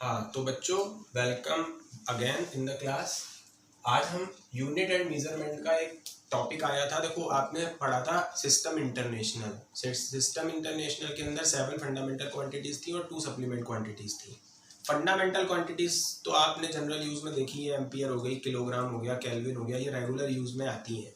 हाँ तो बच्चों, welcome again in the class. आज हम यूनिट एंड मेजरमेंट का एक टॉपिक आया था। देखो, आपने पढ़ा था सिस्टम इंटरनेशनल। सिस्टम इंटरनेशनल के अंदर 7 फंडामेंटल क्वांटिटीज थी और 2 सप्लीमेंट क्वांटिटीज थी। फंडामेंटल क्वांटिटीज तो आपने जनरल यूज में देखी है, एम्पियर हो गई, किलोग्राम हो गया, केल्विन हो गया, ये रेगुलर यूज में आती हैं।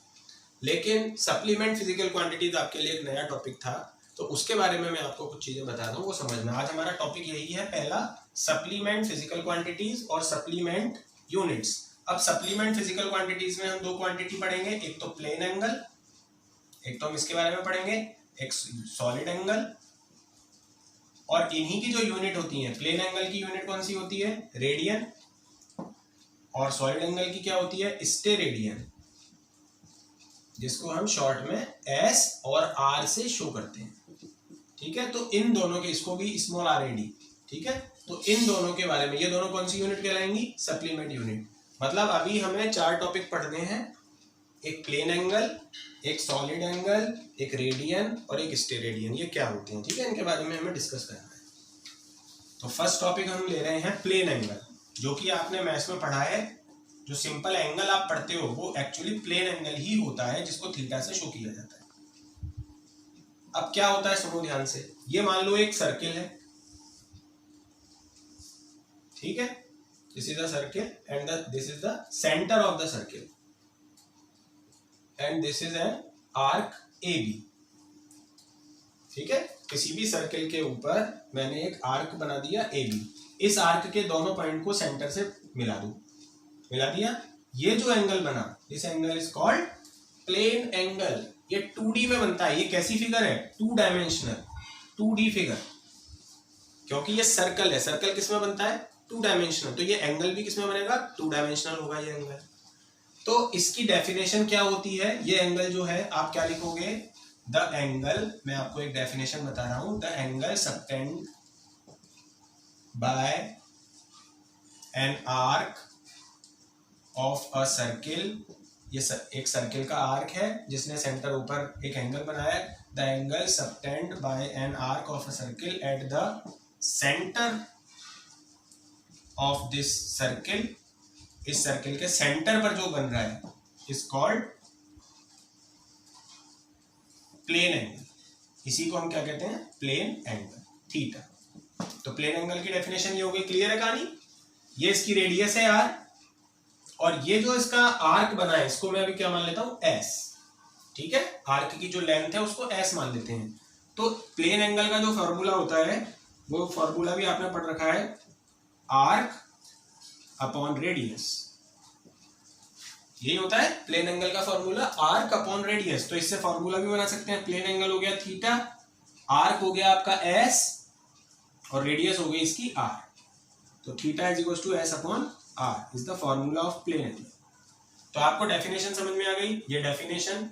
लेकिन सप्लीमेंट फिजिकल क्वांटिटीज आपके लिए एक नया टॉपिक था, तो उसके बारे में मैं आपको कुछ चीजें बता दूं, वो समझना। आज हमारा टॉपिक यही है, पहला सप्लीमेंट फिजिकल क्वांटिटीज और सप्लीमेंट यूनिट्स। अब सप्लीमेंट फिजिकल क्वांटिटीज में हम 2 क्वांटिटी पढ़ेंगे, एक तो प्लेन एंगल, एक तो हम इसके बारे में पढ़ेंगे, एक सॉलिड एंगल। और इन्हीं की जो यूनिट होती है, प्लेन एंगल की यूनिट कौन सी होती है? रेडियन। और सॉलिड एंगल की क्या होती है? स्टेरेडियन, जिसको हम शॉर्ट में एस और आर से शो करते हैं। ठीक है, तो इन दोनों के, इसको भी स्मॉल आर ए डी। ठीक है, तो इन दोनों के बारे में, ये दोनों कौन सी यूनिट कहलाएंगी? Supplement unit. मतलब अभी हमें 4 टॉपिक पढ़ने हैं, एक प्लेन एंगल, एक सॉलिड एंगल, एक रेडियन और एक स्टेरेडियन। ये क्या होते हैं? ठीक है, इनके बारे में हमें डिस्कस करना है। तो फर्स्ट टॉपिक हम ले रहे हैं प्लेन एंगल, जो कि आपने मैथ्स में पढ़ा है। जो सिंपल एंगल आप पढ़ते हो वो एक्चुअली प्लेन एंगल ही होता है, जिसको थीटा से शो किया जाता है। अब क्या होता है, सुनो ध्यान से। ये मान लो एक सर्किल है, ठीक है, this is the circle and this is the centre of the circle and this is an arc A B. ठीक है, किसी भी सर्किल के ऊपर मैंने एक आर्क बना दिया ए बी। इस आर्क के दोनों पॉइंट को सेंटर से मिला दूं, मिला दिया। ये जो एंगल बना, this angle is called plane angle. ये 2D में बनता है। ये कैसी फिगर है? 2 डायमेंशनल, 2D फिगर। क्योंकि ये सर्कल है, सर्कल किस में बनता है? 2 डायमेंशनल। तो ये एंगल भी किस में बनेगा? 2 डायमेंशनल होगा ये एंगल। तो इसकी डेफिनेशन क्या होती है? ये एंगल जो है, आप क्या लिखोगे? द एंगल, मैं आपको एक डेफिनेशन बता रहा हूं, the angle subtend by an arc of a circle. ये एक सर्किल का आर्क है जिसने सेंटर ऊपर एक एंगल बनाया। The angle subtend by an arc of a circle at the centre of this circle. इस सर्किल के सेंटर पर जो बन रहा है इज कॉल्ड प्लेन एंगल। इसी को हम क्या कहते हैं? Plane angle, theta. तो प्लेन एंगल की डेफिनेशन ये हो गई। क्लियर है कहानी? ये इसकी रेडियस है आर, और ये जो इसका आर्क बना है, इसको मैं अभी क्या मान लेता हूं? एस। ठीक है, आर्क की जो लेंथ है उसको एस मान लेते हैं। तो प्लेन एंगल का जो फॉर्मूला होता है, वो फॉर्मूला भी आपने पढ़ रखा है, आर्क अपॉन रेडियस। यही होता है प्लेन एंगल का फॉर्मूला, आर्क अपॉन रेडियस। तो इससे फॉर्मूला भी बना सकते हैं। प्लेन एंगल हो गया थीटा, आर्क हो गया आपका एस, और रेडियस हो गई इसकी आर। तो theta is equal to S upon R is the formula of plane angle. तो आपको डेफिनेशन समझ में आ गई, ये डेफिनेशन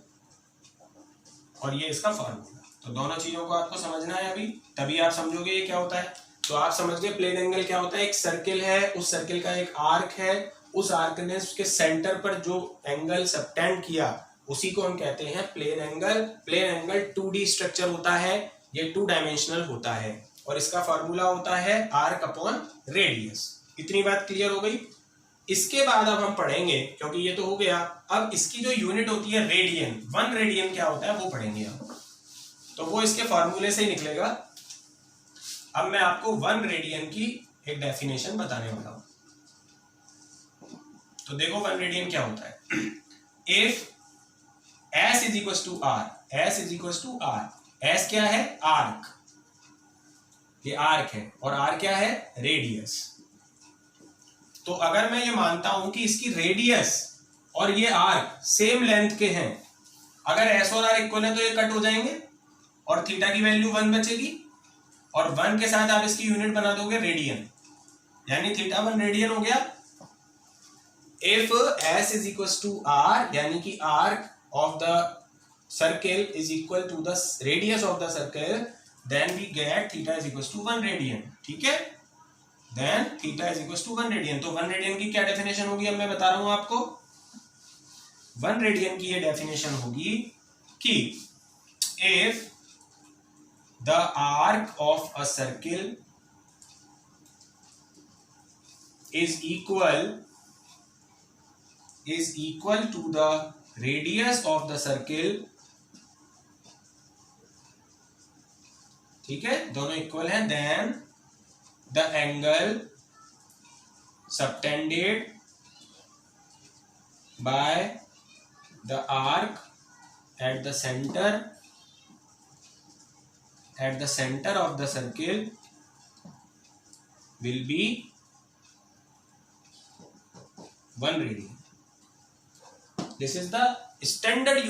और ये इसका फॉर्मूला। तो दोनों चीजों को आपको समझना है अभी, तभी आप समझोगे ये क्या होता है। तो आप समझ गए प्लेन एंगल क्या होता है। एक सर्किल है, उस सर्किल का एक आर्क है, उस आर्क ने उसके सेंटर पर जो एंगल सबटेंड किया उसी को हम कहते हैं plane angle. Plane angle 2D structure होता है, ये 2 डायमेंशनल होता है, और इसका फॉर्मूला होता है आर्क अपॉन रेडियस। इतनी बात क्लियर हो गई। इसके बाद अब हम पढ़ेंगे, क्योंकि ये तो हो गया, अब इसकी जो यूनिट होती है रेडियन, 1 रेडियन क्या होता है वो पढ़ेंगे हम। तो वो इसके फॉर्मूले से ही निकलेगा। अब मैं आपको 1 रेडियन की एक डेफिनेशन बताने वाला हूं। तो देखो 1 रेडियन क्या होता है। If S is equal to R, S is equal to R, S क्या है? आर्क, ये आर्क है, और आर क्या है? रेडियस। तो अगर मैं ये मानता हूं कि इसकी रेडियस और ये आर्क सेम लेंथ के हैं, अगर एस और आर इक्वल है तो ये कट हो जाएंगे और थीटा की वैल्यू 1 बचेगी, और 1 के साथ आप इसकी यूनिट बना दोगे रेडियन, यानी थीटा 1 रेडियन हो गया। If S is equal to R, यानी कि arc of the circle is equal to the radius of the circle, then we get theta is equal to 1 radian. ठीक है, then theta is equal to 1 radian. तो 1 radian की क्या definition होगी, अब मैं बता रहा हूं आपको। 1 रेडियन की ये डेफिनेशन होगी कि if the arc of a circle is equal to the radius of the circle, ठीक है, दोनों इक्वल है, then the angle subtended by the arc at the center of the circle will be 1 radian. This is the standard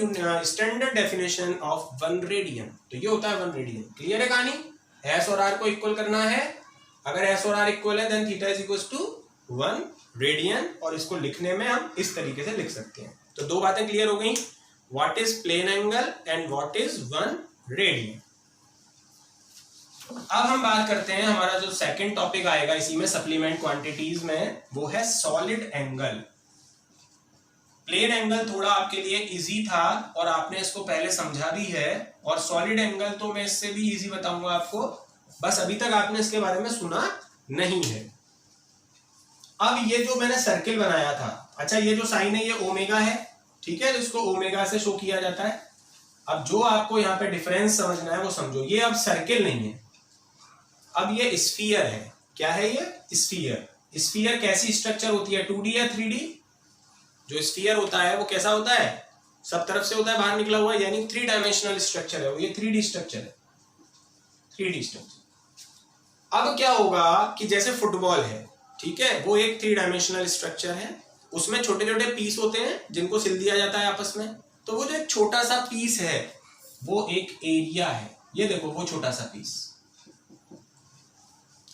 definition of 1 radian. तो ये होता है 1 radian. Clear है कहानी? S और R को इक्वल करना है. अगर S और R इक्वल है then theta is equal to 1 radian, और इसको लिखने में हम इस तरीके से लिख सकते हैं. तो दो बातें क्लियर हो गई, what is plane angle and what is 1 radian. अब हम बात करते हैं, हमारा जो सेकंड टॉपिक आएगा इसी में सप्लीमेंट क्वांटिटीज में, वो है सॉलिड एंगल. प्लेन एंगल थोड़ा आपके लिए इजी था और आपने इसको पहले समझा भी है, और सॉलिड एंगल तो मैं इससे भी इजी बताऊंगा आपको, बस अभी तक आपने इसके बारे में सुना नहीं है. अब ये जो मैंने सर्किल बनाया था, अच्छा ये जो साइन है ये ओमेगा है, ठीक है, तो इसको ओमेगा से शो किया जाता है. अब जो आपको यहाँ पे डिफरेंस समझना है वो समझो, ये अब सर्किल नहीं है, अब ये स्फीयर है. क्या है ये? स्फीयर. स्फीयर कैसी स्ट्रक्चर होती है, 2D या 3D? जो स्फीयर होता है वो कैसा होता है, सब तरफ से होता है, बाहर निकला हुआ, यानी 3 डायमेंशनल स्ट्रक्चर है वो, ये 3D स्ट्रक्चर है, 3D स्ट्रक्चर. अब क्या होगा कि जैसे फुटबॉल है, ठीक है, वो एक 3 डायमेंशनल स्ट्रक्चर है, उसमें छोटे छोटे पीस होते हैं जिनको सिल दिया जाता है आपस में. तो वो जो एक छोटा सा पीस है वो एक एरिया है. ये देखो वो छोटा सा पीस,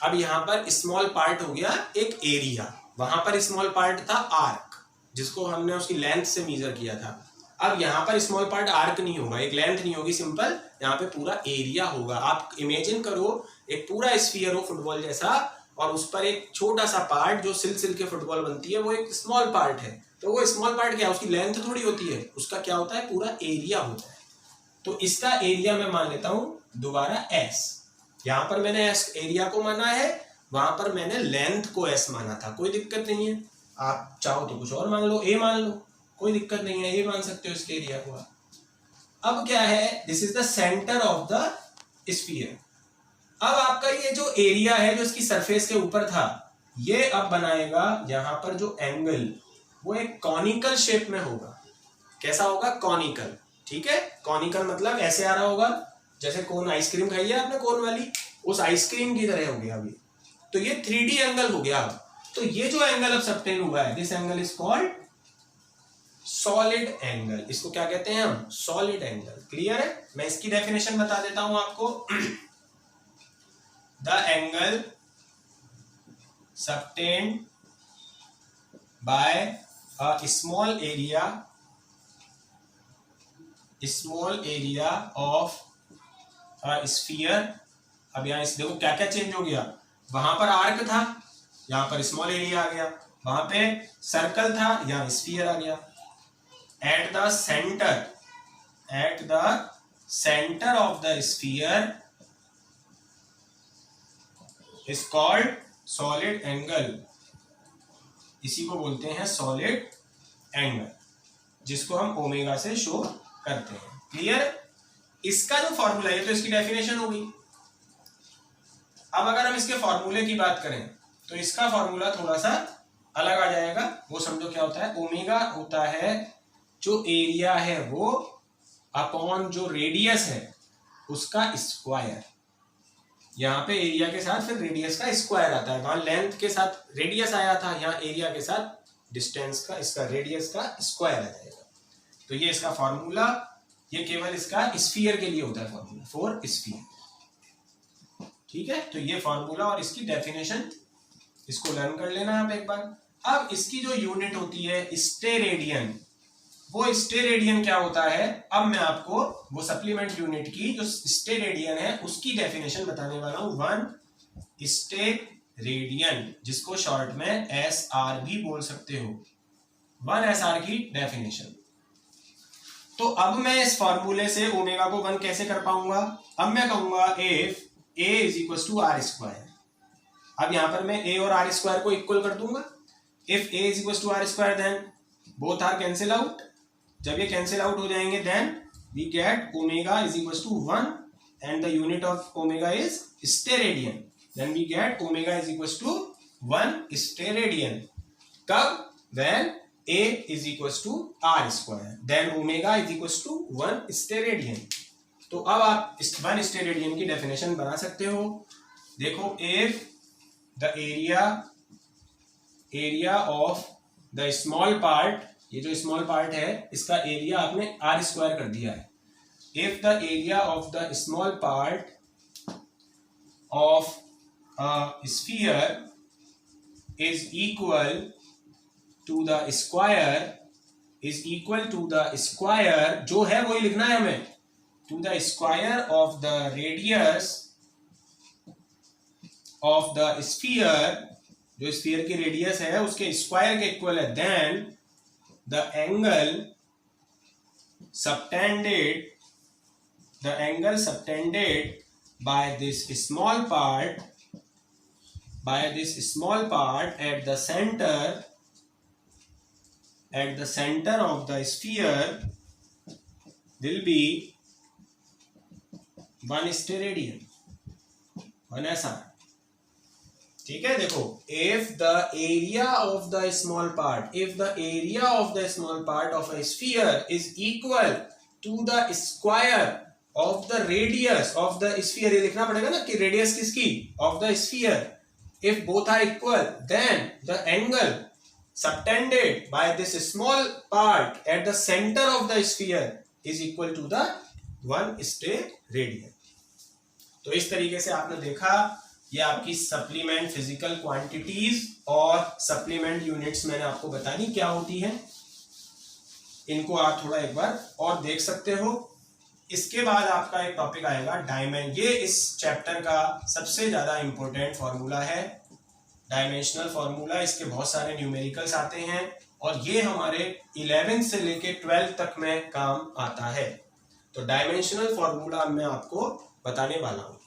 अब यहां पर स्मॉल पार्ट हो गया एक एरिया, वहां पर स्मॉल पार्ट था आर्क जिसको हमने उसकी लेंथ से मेजर किया था. अब यहाँ पर स्मॉल पार्ट आर्क नहीं होगा, एक लेंथ नहीं होगी, सिंपल यहाँ पे पूरा एरिया होगा. आप इमेजिन करो एक पूरा स्फीयर हो फुटबॉल जैसा, और उस पर एक छोटा सा पार्ट जो सिल के फुटबॉल बनती है वो एक स्मॉल पार्ट है. तो वो स्मॉल पार्ट क्या है, उसकी लेंथ थोड़ी होती है, उसका क्या होता है, पूरा एरिया होता है. तो इसका एरिया मैं मान लेता हूं दोबारा S. यहां पर मैंने S एरिया को माना है, वहां पर मैंने लेंथ को S माना था, कोई दिक्कत नहीं है. आप चाहो तो कुछ और मान लो, A मान लो, कोई दिक्कत नहीं है, A मान सकते हो इसके एरिया को. अब क्या है, this is the centre of the sphere. अब आपका ये जो एरिया है जो इसकी सरफेस के ऊपर था, ये अब बनाएगा यहाँ पर जो एंगल, वो एक कॉनिकल शेप में होगा. कैसा होगा, कॉनिकल. ठीक है, कॉनिकल मतलब ऐसे आ रहा होगा, जैसे कोन आइसक्रीम खाई है आपने कोन वाली, उस आइसक्रीम की तरह हो गया अभी. तो ये 3D एंगल हो गया. तो ये जो एंगल अब सबटेन हुआ है, this angle is called solid angle. इसको क्या कहते हैं हम, सॉलिड एंगल. क्लियर है? मैं इसकी डेफिनेशन बता देता हूं आपको. The angle subtend by a small area of a sphere. अब यहां इस देखो क्या क्या चेंज हो गया, वहां पर आर्क था, यहां पर स्मॉल एरिया आ गया, वहां पे सर्कल था, यहां स्फीयर आ गया. Eight the centre of the sphere is called solid angle. इसी को बोलते हैं सॉलिड एंगल, जिसको हम ओमेगा से शो करते हैं. क्लियर? इसका जो फॉर्मूला है, तो इसकी डेफिनेशन हो गई. अब अगर हम इसके फॉर्मूले की बात करें तो इसका फॉर्मूला थोड़ा सा अलग आ जाएगा. वो समझो क्या होता है, ओमेगा होता है जो एरिया है वो अपॉन जो रेडियस है उसका स्क्वायर. यहाँ पे एरिया के साथ फिर रेडियस का स्क्वायर आता है, वहां लेंथ के साथ रेडियस आया था, यहाँ एरिया के साथ डिस्टेंस का, इसका रेडियस का स्क्वायर आ जाएगा. तो ये इसका फॉर्मूला, ये केवल इसका स्फीयर के लिए होता है फॉर्मूला, फॉर स्फीयर. ठीक है, तो ये फॉर्मूला और इसकी डेफिनेशन इसको लर्न कर लेना आप एक बार. अब इसकी जो यूनिट होती है स्टेरेडियन, वो स्टेरेडियन क्या होता है, अब मैं आपको वो सप्लीमेंट यूनिट की जो स्टेरेडियन है उसकी डेफिनेशन बताने वाला हूं. 1 स्टेरेडियन, जिसको शॉर्ट में SR भी बोल सकते हो. 1 SR की डेफिनेशन. तो अब मैं इस फॉर्मूले से ओमेगा को 1 कैसे कर पाऊंगा. अब मैं कहूंगा if A is equal to R square. अब यहाँ पर मैं a और r स्क्वायर को इक्वल कर दूंगा। If a is equal to r square then both R cancel out. जब ये कैंसिल आउट हो जाएंगे then we get omega is equal to 1 and the unit of omega is steradian. Then we get omega is equals to 1 steradian. कब? When a is equals to r square. Then omega is equals to 1 steradian. तो अब आप 1 steradian की definition बना सकते हो। देखो, if the area of the small part, ये जो स्मॉल पार्ट है इसका एरिया आपने r स्क्वायर कर दिया है। If the area of the small part of a sphere is equal to the square जो है वही लिखना है हमें, to the square of the radius of the sphere, जो sphere की रेडियस है उसके स्क्वायर के इक्वल है, then the angle subtended by this small part at the center of the sphere will be 1 steradian, 1 SR। ठीक है, देखो, if the area of the small part of a sphere is equal to the square of the radius of the sphere, ये लिखना पड़ेगा ना कि radius किसकी, of the sphere, if both are equal then the angle subtended by this small part at the center of the sphere is equal to the 1 steradian। तो इस तरीके से आपने देखा, ये आपकी सप्लीमेंट फिजिकल क्वांटिटीज और सप्लीमेंट यूनिट्स मैंने आपको बता दी क्या होती है। इनको आप थोड़ा एक बार और देख सकते हो। इसके बाद आपका एक टॉपिक आएगा ये इस चैप्टर का सबसे ज्यादा इंपॉर्टेंट फॉर्मूला है, डायमेंशनल फॉर्मूला। इसके बहुत सारे न्यूमेरिकल्स आते हैं और ये हमारे 11th से लेके 12th तक में काम आता है। तो डायमेंशनल फॉर्मूला मैं आपको बताने वाला हूँ।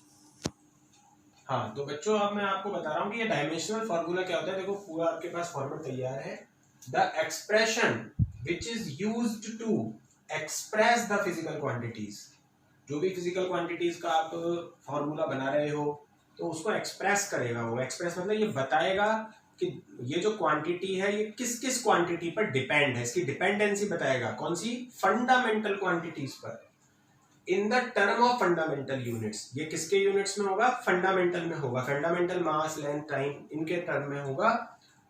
हाँ, तो बच्चों अब मैं आपको बता रहा हूँ कि ये डायमेंशनल फॉर्मूला क्या होता है। देखो, पूरा आपके पास फॉर्मूला तैयार है। The expression which is used to express the physical quantities, जो भी फिजिकल क्वांटिटीज का आप फॉर्मूला बना रहे हो तो उसको एक्सप्रेस करेगा वो। एक्सप्रेस मतलब ये बताएगा कि ये जो क्वांटिटी है ये किस किस क्वांटिटी पर डिपेंड है, इसकी डिपेंडेंसी बताएगा। कौन सी? फंडामेंटल क्वांटिटीज पर। In the term of fundamental units, ये किसके यूनिट्स में होगा? फंडामेंटल में होगा। फंडामेंटल मास, लेंथ, टाइम, इनके टर्म में होगा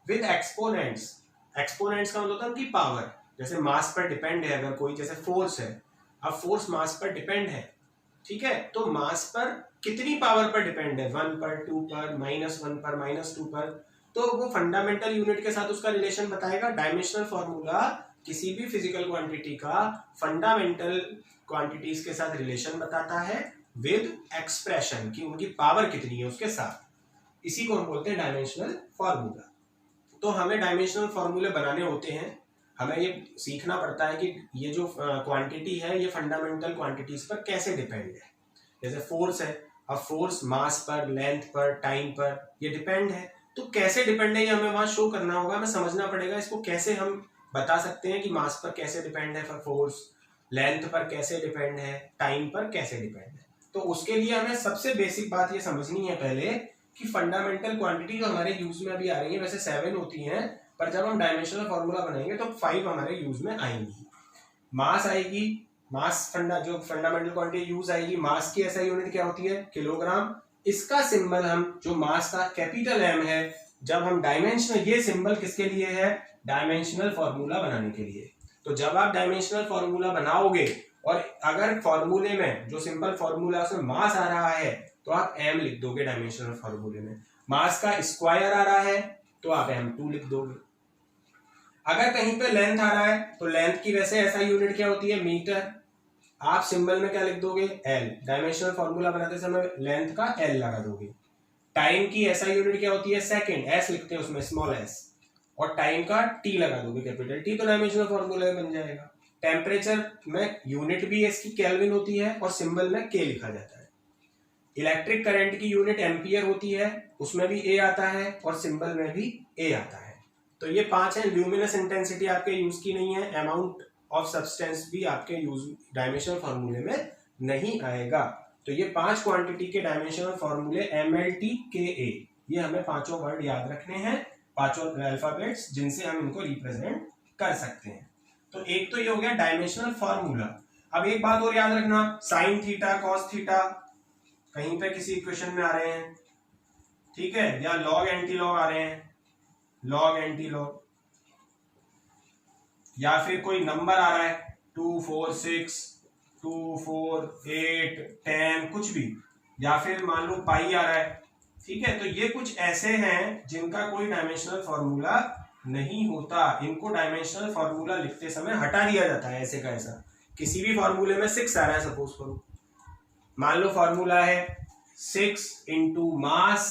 विद एक्सपोनेंट्स। एक्सपोनेंट्स का मतलब होता है उनकी पावर। जैसे मास पर डिपेंड है, अगर कोई जैसे फोर्स है, अब फोर्स मास पर डिपेंड है, ठीक है, तो मास पर कितनी पावर पर डिपेंड है? 1 पर, 2 पर, -1 पर, -2 पर। तो वो फंडामेंटल यूनिट के साथ उसका रिलेशन बताएगा। डायमेंशनल फॉर्मूला किसी भी फिजिकल क्वांटिटी का फंडामेंटल क्वांटिटीज के साथ रिलेशन बताता है विद एक्सप्रेशन, कि उनकी पावर कितनी है उसके साथ। इसी को हम बोलते हैं डायमेंशनल फॉर्मूला। तो हमें डायमेंशनल फॉर्मूले बनाने होते हैं, हमें ये सीखना पड़ता है कि ये जो क्वांटिटी है ये फंडामेंटल क्वांटिटीज पर कैसे डिपेंड है। जैसे फोर्स है, अब फोर्स मास पर, लेंथ पर, टाइम पर ये डिपेंड है। तो कैसे डिपेंड है ये हमें वहां शो करना होगा, हमें समझना पड़ेगा इसको। कैसे हम बता सकते हैं कि मास पर कैसे डिपेंड है फोर्स, लेंथ पर कैसे डिपेंड है, टाइम पर कैसे डिपेंड है। तो उसके लिए हमें सबसे बेसिक बात ये समझनी है पहले कि फंडामेंटल क्वांटिटी जो हमारे यूज में अभी आ रही है, वैसे 7 होती हैं, पर जब हम डायमेंशनल फॉर्मूला बनाएंगे तो 5 हमारे यूज में आएंगी। मास आएगी, मास जो फंडामेंटल क्वांटिटी यूज आएगी, मास की ऐसा यूनिट क्या होती है? किलोग्राम। इसका सिंबल हम जो मास का कैपिटल एम है, जब हम डायमेंशनल, ये सिंबल किसके लिए है? डायमेंशनल फॉर्मूला बनाने के लिए। तो जब आप डायमेंशनल फॉर्मूला बनाओगे और अगर फॉर्मूले में जो सिंपल फॉर्मूला उसमें मास आ रहा है तो आप एम लिख दोगे डायमेंशनल फॉर्मूले में। मास का स्क्वायर आ रहा है तो आप m2 लिख दोगे। अगर कहीं पे लेंथ आ रहा है तो लेंथ की वैसे ऐसा यूनिट क्या होती है? मीटर। आप सिंबल में क्या लिख दोगे? l। डायमेंशनल फॉर्मूला बनाते समय लेंथ का l लगा दोगे। टाइम की ऐसा यूनिट क्या होती है? सेकंड। s लिखते हैं उसमें, स्मॉल s, और टाइम का t लगा दोगे, कैपिटल T, तो डायमेंशनल फॉर्मूला बन जाएगा। टेम्परेचर में यूनिट भी इसकी केल्विन होती है और सिंबल में k लिखा जाता है। इलेक्ट्रिक करंट की यूनिट एम्पियर होती है, उसमें भी ए आता है और सिंबल में भी ए आता है। तो ये 5 है। ल्यूमिनस इंटेंसिटी आपके यूज की नहीं है, अमाउंट ऑफ सब्सटेंस भी आपके यूज डायमेंशनल फॉर्मूले में नहीं आएगा। तो ये 5 क्वांटिटी के डायमेंशनल फॉर्मूले MLT KA, ये हमें पांचों वर्ड याद रखने हैं, पांचों अल्फाबेट्स जिनसे हम इनको रिप्रेजेंट कर सकते हैं। तो एक तो ये हो गया डायमेंशनल फॉर्मूला। अब एक बात और याद रखना, साइन थीटा कॉस थीटा कहीं पे किसी इक्वेशन में आ रहे हैं, ठीक है, या लॉग एंटी लॉग आ रहे हैं, लॉग एंटी लॉग, या फिर कोई नंबर आ रहा है 2 4 6 2 4 8 10 कुछ भी, या फिर मान लो पाई आ रहा है, ठीक है। तो ये कुछ ऐसे हैं जिनका कोई डायमेंशनल फॉर्मूला नहीं होता, इनको डायमेंशनल फॉर्मूला लिखते समय हटा दिया जाता है ऐसे का ऐसा। किसी भी फॉर्मूले में 6 आ रहा है सपोज करो, मान लो फॉर्मूला है 6 इंटू मास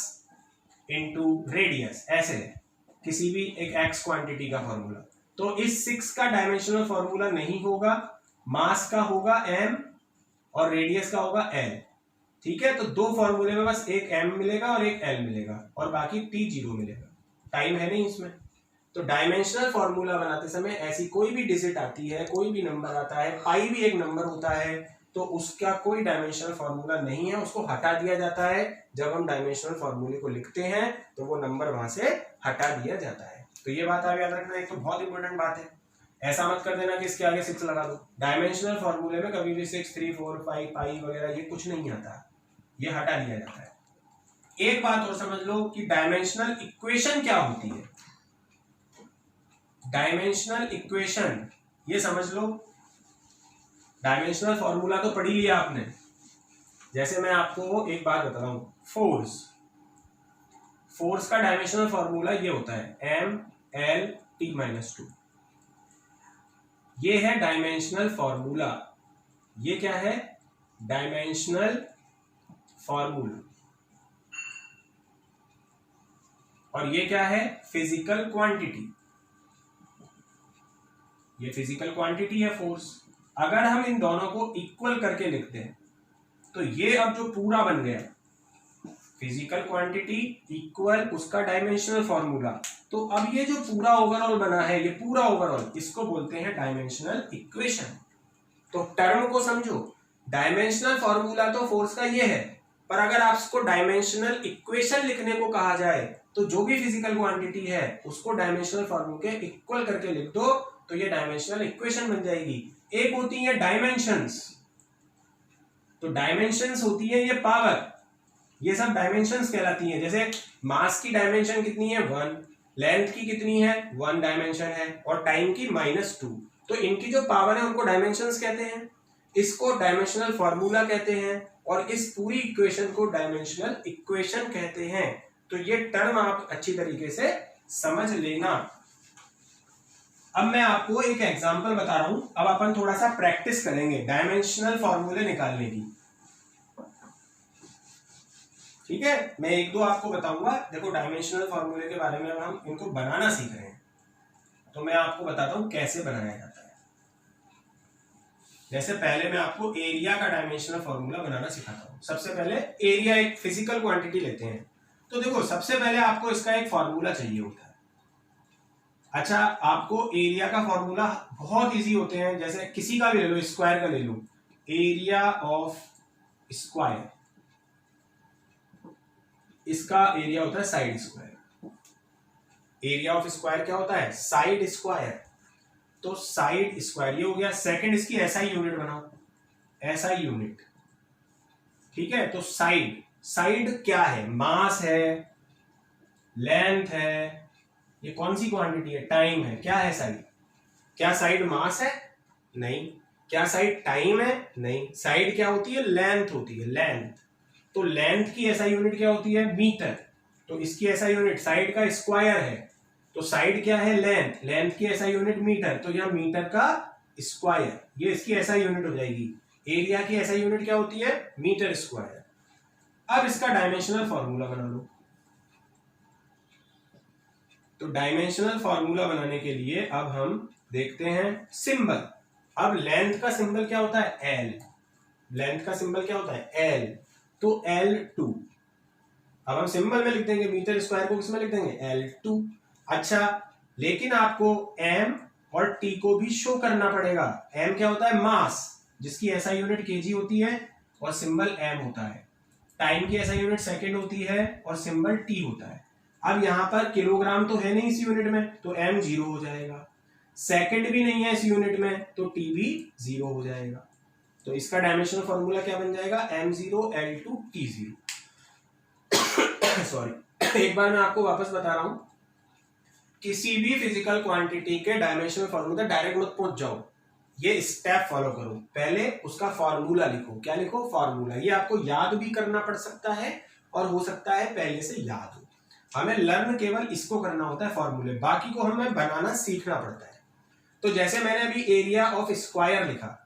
इंटू रेडियस, ऐसे है किसी भी एक एक्स क्वांटिटी का फॉर्मूला, तो इस 6 का डायमेंशनल फॉर्मूला नहीं होगा, मास का होगा m और रेडियस का होगा l, ठीक है। तो दो फॉर्मूले में बस एक m मिलेगा और एक l मिलेगा और बाकी t0 मिलेगा, टाइम है नहीं इसमें। तो डायमेंशनल फॉर्मूला बनाते समय ऐसी कोई भी डिजिट आती है, कोई भी नंबर आता है, पाई भी एक नंबर होता है, तो उसका कोई डायमेंशनल फॉर्मूला नहीं है, उसको हटा दिया जाता है। जब हम डायमेंशनल फॉर्मूले को लिखते हैं तो वो नंबर वहां से हटा दिया जाता है। तो ये बात आप याद रखना, एक तो बहुत इंपॉर्टेंट बात है, ऐसा मत कर देना कि इसके आगे 6 लगा दो। डायमेंशनल फॉर्मूले में कभी भी 6 3 4 5 पाई वगैरह ये कुछ नहीं आता, ये हटा दिया जाता है। एक बात और समझ लो कि डायमेंशनल इक्वेशन क्या होती है। डायमेंशनल इक्वेशन ये समझ लो, डायमेंशनल फॉर्मूला तो पढ़ ही लिया आपने। जैसे मैं आपको एक बात बता रहा हूं, फोर्स, फोर्स का डायमेंशनल फॉर्मूला ये होता है MLT-2, ये है डायमेंशनल फॉर्मूला। ये क्या है? Dimensional formula. और ये क्या है? Physical quantity. ये फिजिकल क्वांटिटी है फोर्स। अगर हम इन दोनों को इक्वल करके लिखते हैं तो ये अब जो पूरा बन गया फिजिकल क्वांटिटी इक्वल उसका डायमेंशनल फॉर्मूला, तो अब ये जो पूरा ओवरऑल बना है, ये पूरा ओवरऑल, इसको बोलते हैं डायमेंशनल इक्वेशन। तो टर्म को समझो, डायमेंशनल फॉर्मूला तो फोर्स का ये है, पर अगर आपको डायमेंशनल इक्वेशन लिखने को कहा जाए तो जो भी फिजिकल क्वांटिटी है उसको डायमेंशनल फॉर्मूले के इक्वल करके लिख दो तो ये डायमेंशनल इक्वेशन बन जाएगी। एक होती है डायमेंशंस, तो डायमेंशंस होती है ये पावर, ये सब डायमेंशंस कहलाती हैं। जैसे मास की डायमेंशन कितनी है 1, लेंथ की कितनी है 1 डायमेंशन है, और टाइम की -2, तो इनकी जो पावर है उनको डायमेंशंस कहते हैं, इसको डायमेंशनल फॉर्मूला कहते हैं, और इस पूरी इक्वेशन को डायमेंशनल इक्वेशन कहते हैं। तो ये टर्म आप अच्छी तरीके से समझ लेना। अब मैं आपको एक एग्जांपल बता रहा हूं, अब अपन थोड़ा सा प्रैक्टिस करेंगे डायमेंशनल फॉर्मूले निकालने की, ठीक है। मैं एक दो आपको बताऊंगा। देखो डायमेंशनल फॉर्मूले के बारे में अब हम इनको बनाना सीख रहे हैं, तो मैं आपको बताता हूं कैसे बनाया जाता है। जैसे पहले मैं आपको एरिया का डायमेंशनल फॉर्मूला बनाना सिखाता हूं। सबसे पहले एरिया एक फिजिकल क्वांटिटी लेते हैं, तो देखो सबसे पहले आपको इसका एक फॉर्मूला चाहिए होता है। अच्छा, आपको एरिया का फॉर्मूला बहुत इजी होते हैं, जैसे किसी का भी ले लो, स्क्वायर का ले लो, एरिया ऑफ स्क्वायर, इसका एरिया होता है side square. Area of square क्या होता है? Side square. तो साइड स्क्वायर ये हो गया। सेकंड इसकी एसआई यूनिट बनाओ, एसआई यूनिट, ठीक है। तो साइड, साइड क्या है? मास है, लेंथ है, ये कौन सी क्वांटिटी है? टाइम है। क्या है साइड? क्या साइड मास है? नहीं। क्या साइड टाइम है? नहीं। साइड क्या होती है? लेंथ होती है, लेंथ। तो लेंथ की एसआई यूनिट क्या होती है? मीटर। तो इसकी एसआई यूनिट साइड का स्क्वायर है, तो साइड क्या है? लेंथ। लेंथ की एसआई यूनिट मीटर, तो यह मीटर का स्क्वायर, ये इसकी एसआई यूनिट हो जाएगी। एरिया की एसआई यूनिट क्या होती है? Metre square. अब इसका डायमेंशनल फॉर्मूला बना लो। तो डायमेंशनल फॉर्मूला बनाने के लिए अब हम देखते हैं सिंबल। अब लेंथ का सिंबल क्या होता है? L। लेंथ का सिंबल क्या होता है? L। तो L2, अब हम सिंबल में लिख देंगे, मीटर स्क्वायर को किसमें लिख देंगे, L2। अच्छा, लेकिन आपको m और t को भी शो करना पड़ेगा। m क्या होता है, मास, जिसकी SI यूनिट kg होती है और सिंबल m होता है। टाइम की SI यूनिट सेकंड होती है और सिंबल t होता है। अब यहाँ पर किलोग्राम तो है नहीं इस यूनिट में, तो m 0 हो जाएगा। सेकंड भी नहीं है इस यूनिट में, तो t भी 0 हो जाएगा। तो इसका डायमेंशनल फॉर्मूला क्या बन जाएगा, m0 L2 T0। सॉरी, एक बार मैं आपको वापस बता रहा हूं, किसी भी फिजिकल क्वांटिटी के डायमेंशनल फॉर्मूला डायरेक्ट मत पहुंच जाओ, ये स्टेप फॉलो करो। पहले उसका फॉर्मूला लिखो। क्या लिखो, फॉर्मूला। ये आपको याद भी करना पड़ सकता है और हो सकता है पहले से याद हो। हमें लर्न केवल इसको करना होता है, फॉर्मूले, बाकी को हमें बनाना सीखना पड़ता है। तो जैसे मैंने अभी एरिया ऑफ स्क्वायर लिखा,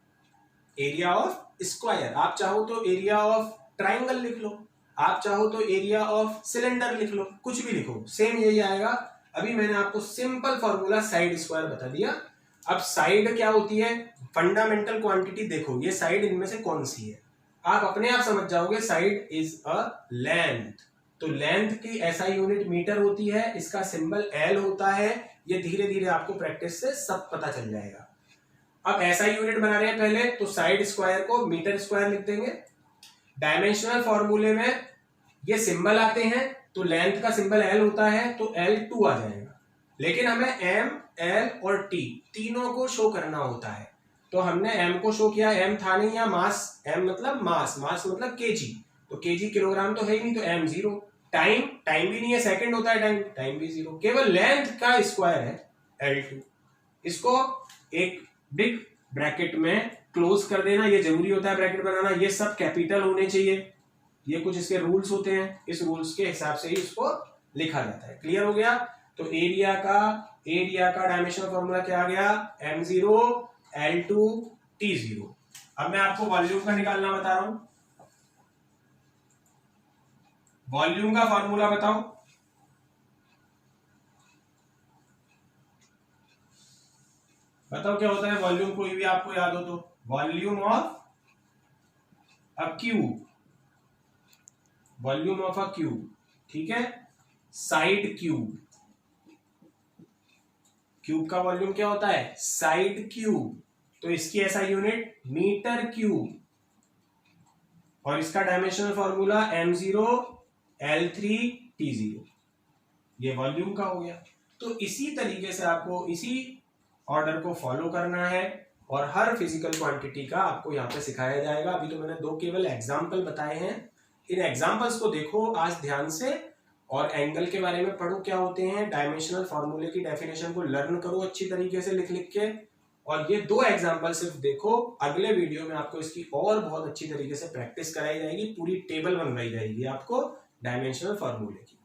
एरिया ऑफ स्क्वायर, आप चाहो तो एरिया ऑफ ट्राइंगल लिख लो, आप चाहो तो एरिया ऑफ सिलेंडर लिख लो, कुछ भी लिखो, सेम यही आएगा। अभी मैंने आपको सिंपल फॉर्मूला साइड स्क्वायर बता दिया। अब साइड क्या होती है, फंडामेंटल क्वांटिटी देखो, ये साइड इनमें से कौन सी है, आप अपने आप समझ जाओगे। साइड इज अ लेंथ, तो लेंथ की SI यूनिट मीटर होती है, इसका सिंबल L होता है। ये धीरे धीरे आपको प्रैक्टिस से सब पता चल जाएगा। अब SI यूनिट बना रहे हैं पहले, तो साइड स्क्वायर को मीटर स्क्वायर लिख देंगे। डायमेंशनल फॉर्मूले में ये सिंबल आते हैं, तो लेंथ का सिंबल L होता है, तो L2 आ जाएगा। लेकिन हमें M, L और T तीनों को शो करना होता है, तो हमने M को शो किया, M था नहीं या मास, M मतलब मास, मास मतलब kg, तो kg किलोग्राम तो है ही नहीं, तो M 0। टाइम, टाइम भी नहीं है, सेकंड होता है टाइम, टाइम भी 0। केवल लेंथ का स्क्वायर है L2। इसको एक बिग ब्रैकेट में क्लोज कर देना, ये जरूरी होता है ब्रैकेट बनाना। ये सब कैपिटल होने चाहिए, ये कुछ इसके रूल्स होते हैं, इस रूल्स के हिसाब से ही इसको लिखा जाता है। क्लियर हो गया। तो एरिया का डायमेंशनल फॉर्मूला क्या आ गया, m0 L2 T0। अब मैं आपको वॉल्यूम का निकालना बता रहा हूं। वॉल्यूम का फॉर्मूला बताओ, बताओ क्या होता है वॉल्यूम, कोई भी आपको याद हो तो। Volume of a cube, volume of a cube, ठीक है। साइड क्यूब, क्यूब का वॉल्यूम क्या होता है, साइड क्यूब, तो इसकी SI यूनिट मीटर क्यूब, और इसका dimensional formula m0 L3 T0। ये वॉल्यूम का हो गया। तो इसी तरीके से आपको इसी ऑर्डर को फॉलो करना है और हर फिजिकल क्वांटिटी का आपको यहाँ पे सिखाया जाएगा। अभी तो मैंने दो केवल एग्जाम्पल बताए हैं, इन एग्जाम्पल्स को देखो आज ध्यान से, और एंगल के बारे में पढ़ो क्या होते हैं, डायमेंशनल फॉर्मूले की डेफिनेशन को लर्न करो अच्छी तरीके से लिख लिख के, और ये दो एग्जाम्पल सिर्फ देखो। अगले वीडियो में आपको इसकी और बहुत अच्छी तरीके से प्रैक्टिस कराई जाएगी, पूरी टेबल बनवाई जाएगी आपको डायमेंशनल फॉर्मूले की।